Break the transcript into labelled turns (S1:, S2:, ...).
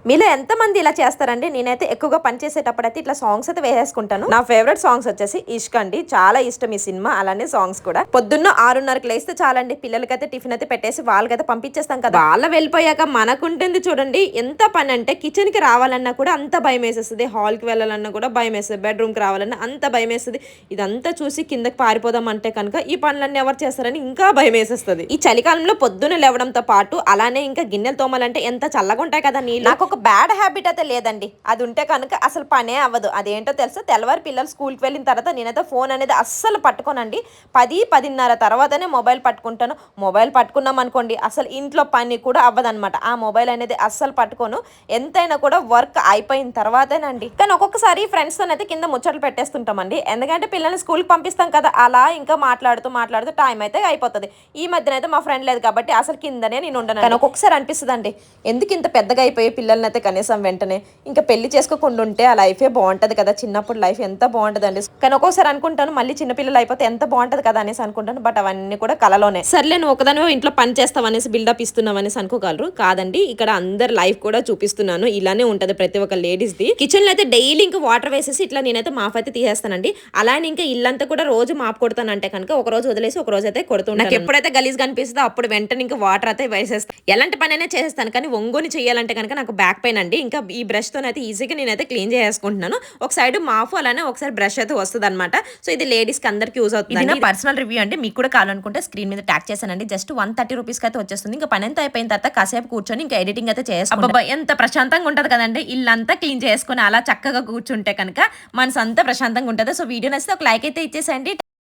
S1: మీలో ఎంతమంది ఇలా చేస్తారండి? నేనైతే ఎక్కువగా పని చేసేటప్పుడు అయితే ఇట్లా సాంగ్స్ అయితే వేసేసుకుంటాను. నా ఫేవరెట్ సాంగ్స్ వచ్చేసి ఇష్క్ అండి. చాలా ఇష్టం ఈ సినిమా, అలానే సాంగ్స్ కూడా. పొద్దున్న 6:30కి లేస్తే చాలండి, పిల్లలకైతే టిఫిన్ అయితే పెట్టేసి వాళ్ళకైతే పంపించేస్తాం కదా. వాళ్ళ వెళ్ళిపోయాక మనకుంటుంది చూడండి ఎంత పని అంటే, కిచెన్ కి రావాలన్నా కూడా అంత భయం వేసేస్తుంది, హాల్ కి వెళ్ళాలన్నా కూడా భయం వేస్తుంది, బెడ్రూమ్ కి రావాలన్నా అంత భయం వేస్తుంది. ఇదంతా చూసి కిందకి పారిపోదాం అంటే కనుక ఈ పనులన్నీ ఎవరు చేస్తారని ఇంకా భయం వేసేస్తుంది. ఈ చలికాలంలో పొద్దున లేవడంతో పాటు అలానే ఇంకా గిన్నెలు తోమాలంటే ఎంత చల్లగా ఉంటాయి కదా నీళ్ళు. నాకు ఒక బ్యాడ్ హ్యాబిట్ అయితే లేదండి, అది ఉంటే కనుక అసలు పనే అవ్వదు. అదేంటో తెలుసా, తెల్లవారు పిల్లలు స్కూల్కి వెళ్ళిన తర్వాత నేనైతే ఫోన్ అనేది అస్సలు పట్టుకోనండి. 10-10:30 తర్వాతనే మొబైల్ పట్టుకుంటాను. మొబైల్ పట్టుకున్నాం అనుకోండి అసలు ఇంట్లో పని కూడా అవ్వదన్నమాట. ఆ మొబైల్ అనేది అస్సలు పట్టుకోను. ఎంతైనా కూడా వర్క్ అయిపోయిన తర్వాతేనండి. కానీ ఒక్కొక్కసారి ఫ్రెండ్స్తో అయితే కింద ముచ్చట్లు పెట్టేస్తుంటామండి, ఎందుకంటే పిల్లల్ని స్కూల్కి పంపిస్తాం కదా, అలా ఇంకా మాట్లాడుతూ మాట్లాడుతూ టైం అయితే అయిపోతుంది. ఈ మధ్యన అయితే మా ఫ్రెండ్ లేదు కాబట్టి అసలు కిందనే నేను ఉండను. కానీ ఒక్కొక్కసారి అనిపిస్తుంది అండి, ఎందుకు ఇంత పెద్దగా అయిపోయి పిల్లల్ని అయితే కనీసం వెంటనే ఇంకా పెళ్లి చేసుకోకుండా ఉంటే ఆ లైఫే బాగుంటది కదా, చిన్నప్పుడు లైఫ్ ఎంత బాగుంటది అండి. కానీ ఒక్కోసారి అనుకుంటాను మళ్ళీ చిన్నపిల్లలు అయిపోతే ఎంత బాగుంటది కదా అనేసి అనుకుంటాను. బట్ అవన్నీ కూడా కలలోనే. సర్లే నువ్వు ఒకదాని ఇంట్లో పని చేస్తావు అనేసి బిల్డప్ ఇస్తున్నావు అనేసి అనుకోగలరు, కాదండి ఇక్కడ అందరు లైఫ్ కూడా చూపిస్తున్నాను. ఇలానే ఉంటది ప్రతి ఒక్క లేడీస్ ది. కిచెన్ లో అయితే డైలీ ఇంకా వాటర్ వేసేసి ఇట్లా నేనైతే మాఫ్ అయితే తీసేస్తానండి. అలానే ఇంకా ఇల్లంతా కూడా రోజు మాపు కొడతానంటే కనుక ఒక రోజు వదిలేసి ఒక రోజు అయితే కొడుతుంటాను. నాకు ఎప్పుడైతే గలీజ్ కనిపిస్తుందో అప్పుడు వెంటనే ఇంకా వాటర్ అయితే వేసేస్తాను. ఎలాంటి పని అయినా చేసేస్తాను, కానీ ఒంగోని చేయాలంటే కనుక నాకు బ్యాక్ పెయిన్ అండి. ఇంకా ఈ బ్రష్ తో అయితే ఈజీగా నేనైతే క్లీన్ చేసుకుంటున్నాను. ఒక సైడ్ మాఫ్ అలానే ఒకసారి బ్రష్ అయితే వస్తుంది అనమాట. సో ఇది లేడీస్ కి అందరికి యూజ్ అవుతుంది. ఇది నా పర్సనల్ రివ్యూ అండి, మీకు కూడా కావాలనుకుంటే స్క్రీన్ మీద ట్యాగ్ చేశానండి. జస్ట్ 130 రూపీస్ అయితే వచ్చేస్తుంది. ఇంకా పని ఎంత అయిపోయిన తర్వాత కాసేపు కూర్చొని ఇంకా ఎడిటింగ్ అయితే చేసుకుంటాం. ఎంత ప్రశాంతంగా ఉంటది కదండి, ఇల్లంతా క్లీన్ చేసుకుని అలా చక్కగా కూర్చుంటే కనుక మనసు అంతా ప్రశాంతంగా ఉంటుంది. సో వీడియో నచ్చితే ఒక లైక్ అయితే ఇచ్చేసేయండి.